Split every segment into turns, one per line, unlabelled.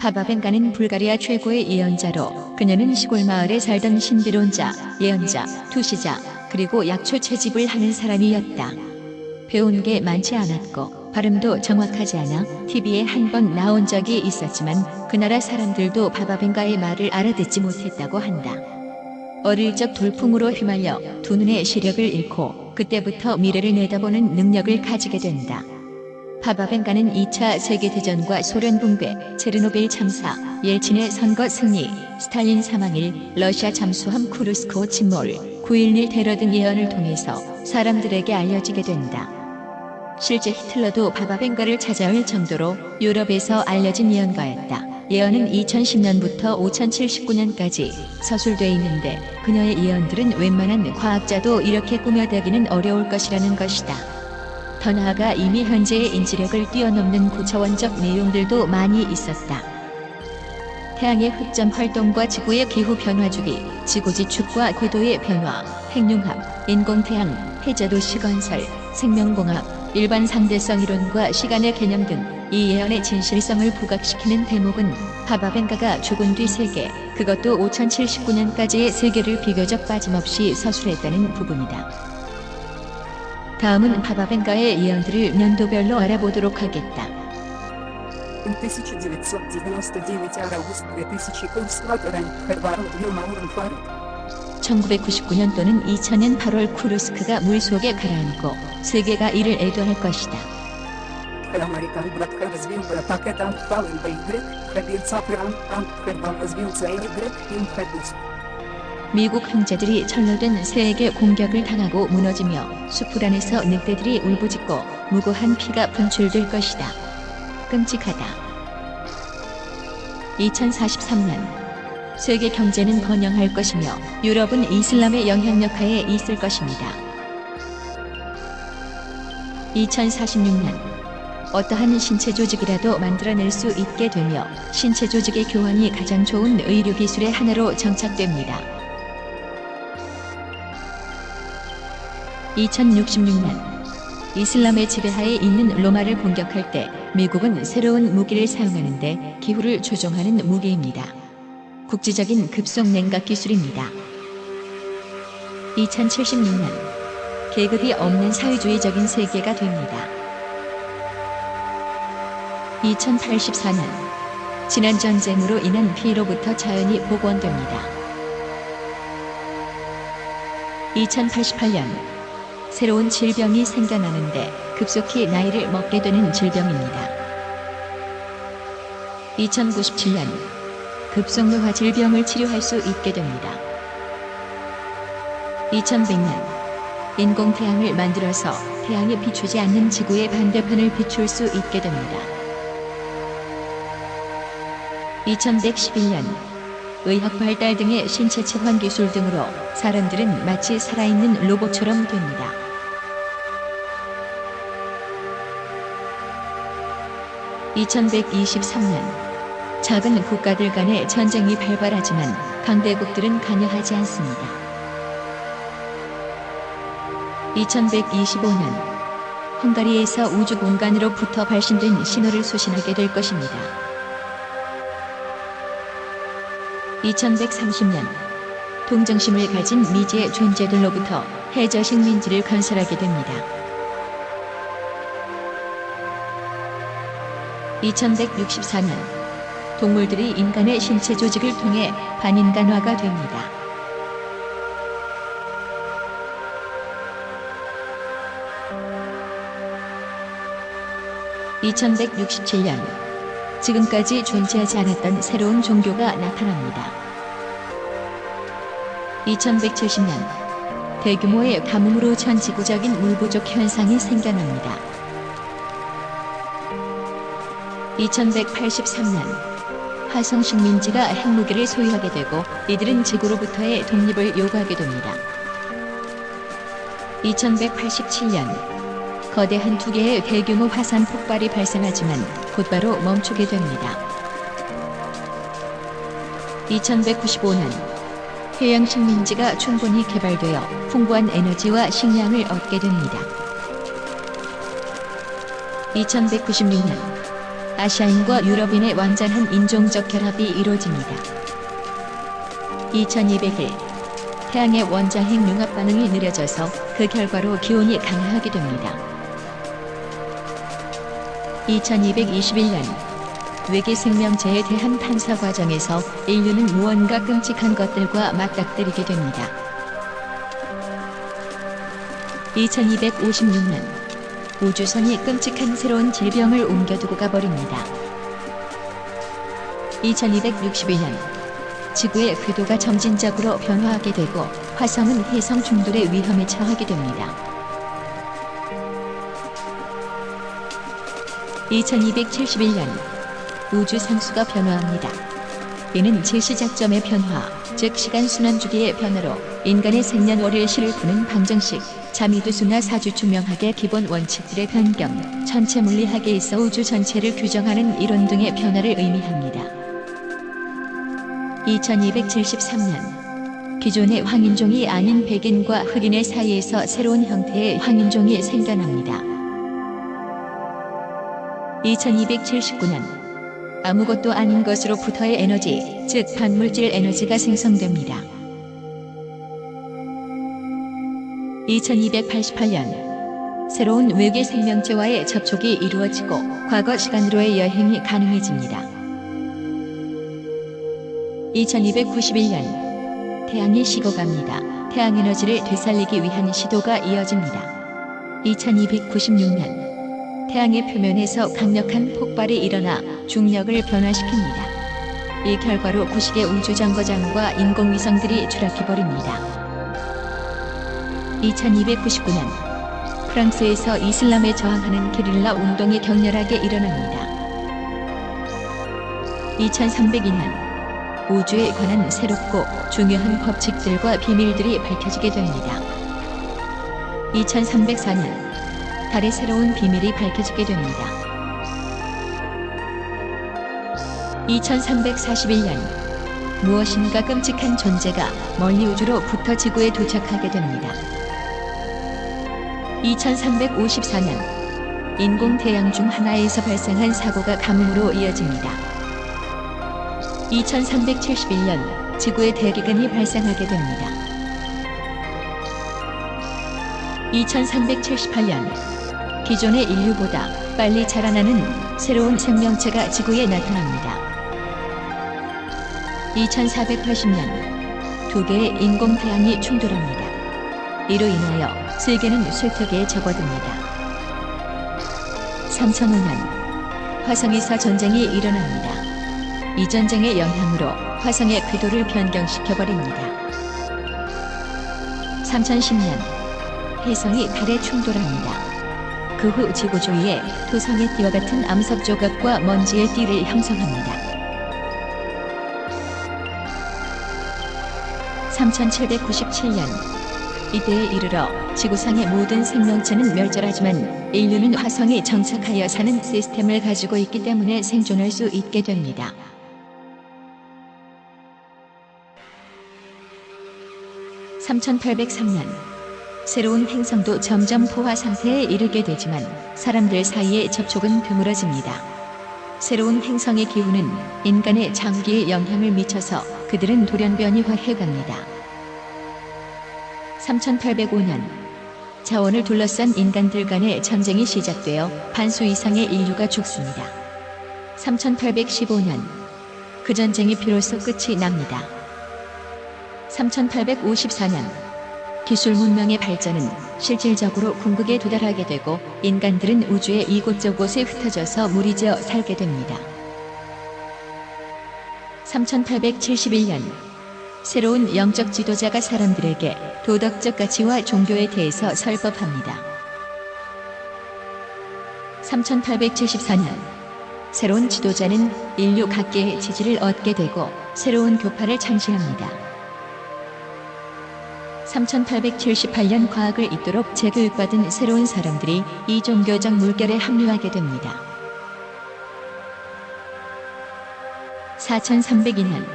바바벤가는 불가리아 최고의 예언자로 그녀는 시골 마을에 살던 신비론자, 예언자, 투시자, 그리고 약초 채집을 하는 사람이었다. 배운 게 많지 않았고 발음도 정확하지 않아 TV에 한 번 나온 적이 있었지만 그 나라 사람들도 바바벤가의 말을 알아듣지 못했다고 한다. 어릴 적 돌풍으로 휘말려 두 눈의 시력을 잃고 그때부터 미래를 내다보는 능력을 가지게 된다. 바바벤가는 2차 세계대전과 소련 붕괴, 체르노빌 참사, 옐친의 선거 승리, 스탈린 사망일, 러시아 잠수함 쿠르스코 침몰, 9.11 테러 등 예언을 통해서 사람들에게 알려지게 된다. 실제 히틀러도 바바벤가를 찾아올 정도로 유럽에서 알려진 예언가였다. 예언은 2010년부터 5079년까지 서술돼 있는데 그녀의 예언들은 웬만한 과학자도 이렇게 꾸며대기는 어려울 것이라는 것이다. 더 나아가 이미 현재의 인지력을 뛰어넘는 고차원적 내용들도 많이 있었다. 태양의 흑점 활동과 지구의 기후 변화 주기, 지구 지축과 궤도의 변화, 핵융합, 인공태양, 해저도시 건설, 생명공학, 일반 상대성 이론과 시간의 개념 등 이 예언의 진실성을 부각시키는 대목은 바바벤가가 죽은 뒤 세계, 그것도 5079년까지의 세계를 비교적 빠짐없이 서술했다는 부분이다. 다음은 바바벤가의 예언들을 년도별로 알아보도록 하겠다. 1999년도는 2000년 8월 쿠르스크가 물속에 가라앉고 세계가 이를 애도할 것이다. 미국 형제들이 철로된 새에게 공격을 당하고 무너지며 수풀 안에서 늑대들이 울부짖고 무고한 피가 분출될 것이다. 끔찍하다. 2043년 세계 경제는 번영할 것이며 유럽은 이슬람의 영향력 하에 있을 것입니다. 2046년 어떠한 신체 조직이라도 만들어낼 수 있게 되며 신체 조직의 교환이 가장 좋은 의료 기술의 하나로 정착됩니다. 2066년 이슬람의 지배하에 있는 로마를 공격할 때 미국은 새로운 무기를 사용하는데 기후를 조종하는 무기입니다. 국지적인 급속 냉각 기술입니다. 2076년 계급이 없는 사회주의적인 세계가 됩니다. 2084년 지난 전쟁으로 인한 피로부터 자연이 복원됩니다. 2088년 새로운 질병이 생겨나는데 급속히 나이를 먹게 되는 질병입니다. 2097년 급속노화 질병을 치료할 수 있게 됩니다. 2100년 인공태양을 만들어서 태양이 비추지 않는 지구의 반대편을 비출 수 있게 됩니다. 2111년 의학 발달 등의 신체 체환 기술 등으로 사람들은 마치 살아있는 로봇처럼 됩니다. 2123년 작은 국가들 간의 전쟁이 발발하지만 강대국들은 관여하지 않습니다. 2125년 헝가리에서 우주 공간으로부터 발신된 신호를 수신하게 될 것입니다. 2130년 동정심을 가진 미지의 존재들로부터 해저 식민지를 건설하게 됩니다. 2164년 동물들이 인간의 신체 조직을 통해 반인간화가 됩니다. 2167년 지금까지 존재하지 않았던 새로운 종교가 나타납니다. 2170년 대규모의 가뭄으로 전 지구적인 물 부족 현상이 생겨납니다. 2183년 화성 식민지가 핵무기를 소유하게 되고 이들은 지구로부터의 독립을 요구하게 됩니다. 2187년 거대한 두 개의 대규모 화산 폭발이 발생하지만 곧바로 멈추게 됩니다. 2195년 해양 식민지가 충분히 개발되어 풍부한 에너지와 식량을 얻게 됩니다. 2196년 아시아인과 유럽인의 완전한 인종적 결합이 이루어집니다. 2200일 태양의 원자핵 융합 반응이 느려져서 그 결과로 기온이 강하게 됩니다. 2221년 외계 생명체에 대한 탐사 과정에서 인류는 무언가 끔찍한 것들과 맞닥뜨리게 됩니다. 2256년 우주선이 끔찍한 새로운 질병을 옮겨두고 가버립니다. 2261년 지구의 궤도가 점진적으로 변화하게 되고 화성은 해성 충돌의 위험에 처하게 됩니다. 2271년 우주 상수가 변화합니다. 이는 제시작점의 변화, 즉 시간 순환 주기의 변화로 인간의 생년월일 시를 푸는 방정식, 자미두수나 사주추 명학의 기본 원칙들의 변경, 전체 물리학에 있어 우주 전체를 규정하는 이론 등의 변화를 의미합니다. 2273년 기존의 황인종이 아닌 백인과 흑인의 사이에서 새로운 형태의 황인종이 생겨납니다. 2279년 아무것도 아닌 것으로부터의 에너지, 즉 반물질 에너지가 생성됩니다. 2288년 새로운 외계 생명체와의 접촉이 이루어지고 과거 시간으로의 여행이 가능해집니다. 2291년 태양이 식어갑니다. 태양 에너지를 되살리기 위한 시도가 이어집니다. 2296년 태양의 표면에서 강력한 폭발이 일어나 중력을 변화시킵니다. 이 결과로 구식의 우주정거장과 인공위성들이 추락해버립니다. 2299년 프랑스에서 이슬람에 저항하는 게릴라 운동이 격렬하게 일어납니다. 2302년 우주에 관한 새롭고 중요한 법칙들과 비밀들이 밝혀지게 됩니다. 2304년 달의 새로운 비밀이 밝혀지게 됩니다. 2341년 무엇인가 끔찍한 존재가 멀리 우주로부터 지구에 도착하게 됩니다. 2354년 인공 태양 중 하나에서 발생한 사고가 가뭄으로 이어집니다. 2371년 지구에 대기근이 발생하게 됩니다. 2378년 기존의 인류보다 빨리 자라나는 새로운 생명체가 지구에 나타납니다. 2480년 두 개의 인공 태양이 충돌합니다. 이로 인하여 세계는 쇠퇴기에 접어듭니다. 3005년 화성에서 전쟁이 일어납니다. 이 전쟁의 영향으로 화성의 궤도를 변경시켜버립니다. 3010년 해성이 달에 충돌합니다. 그 후 지구 주위에 토성의 띠와 같은 암석 조각과 먼지의 띠를 형성합니다. 3797년 이때에 이르러 지구상의 모든 생명체는 멸절하지만 인류는 화성에 정착하여 사는 시스템을 가지고 있기 때문에 생존할 수 있게 됩니다. 3803년 새로운 행성도 점점 포화 상태에 이르게 되지만 사람들 사이의 접촉은 드물어집니다. 새로운 행성의 기후는 인간의 장기에 영향을 미쳐서 그들은 돌연변이화해갑니다. 3805년 자원을 둘러싼 인간들 간의 전쟁이 시작되어 반수 이상의 인류가 죽습니다. 3815년 그 전쟁이 비로소 끝이 납니다. 3854년 기술 문명의 발전은 실질적으로 궁극에 도달하게 되고 인간들은 우주의 이곳저곳에 흩어져서 무리지어 살게 됩니다. 3871년 새로운 영적 지도자가 사람들에게 도덕적 가치와 종교에 대해서 설법합니다. 3874년 새로운 지도자는 인류 각계의 지지를 얻게 되고 새로운 교파를 창시합니다. 3878년 과학을 잇도록 재교육받은 새로운 사람들이 이 종교적 물결에 합류하게 됩니다. 4302년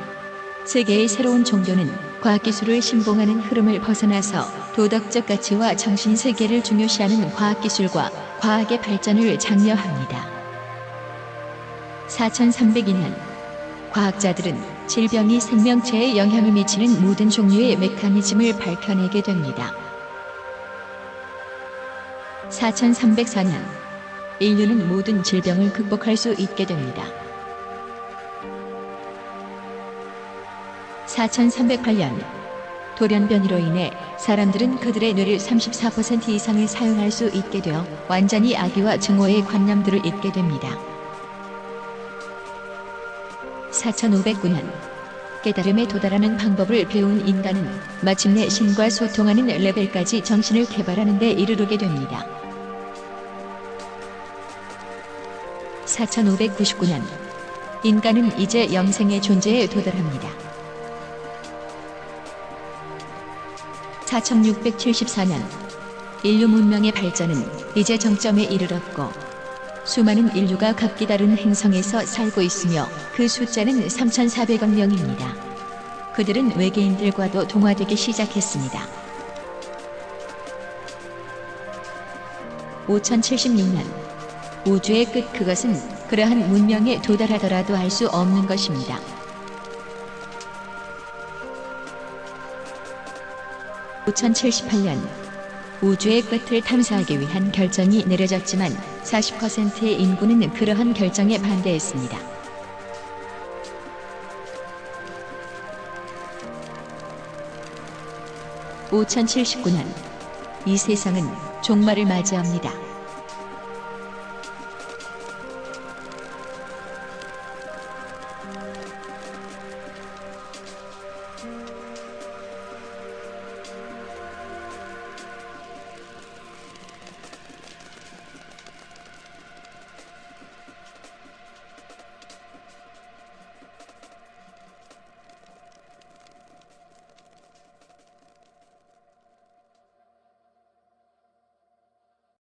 세계의 새로운 종교는 과학기술을 신봉하는 흐름을 벗어나서 도덕적 가치와 정신세계를 중요시하는 과학기술과 과학의 발전을 장려합니다. 4302년 과학자들은 질병이 생명체에 영향을 미치는 모든 종류의 메커니즘을 밝혀내게 됩니다. 4304년 인류는 모든 질병을 극복할 수 있게 됩니다. 4308년 돌연변이로 인해 사람들은 그들의 뇌를 34% 이상을 사용할 수 있게 되어 완전히 아기와 증오의 관념들을 잊게 됩니다. 4509년 깨달음에 도달하는 방법을 배운 인간은 마침내 신과 소통하는 레벨까지 정신을 개발하는 데 이르게 됩니다. 4599년 인간은 이제 영생의 존재에 도달합니다. 4674년 인류 문명의 발전은 이제 정점에 이르렀고 수많은 인류가 각기 다른 행성에서 살고 있으며 그 숫자는 3,400억 명입니다. 그들은 외계인들과도 동화되기 시작했습니다. 5076년 우주의 끝 그것은 그러한 문명에 도달하더라도 알 수 없는 것입니다. 5078년 우주의 끝을 탐사하기 위한 결정이 내려졌지만 40%의 인구는 그러한 결정에 반대했습니다. 5079년 이 세상은 종말을 맞이합니다.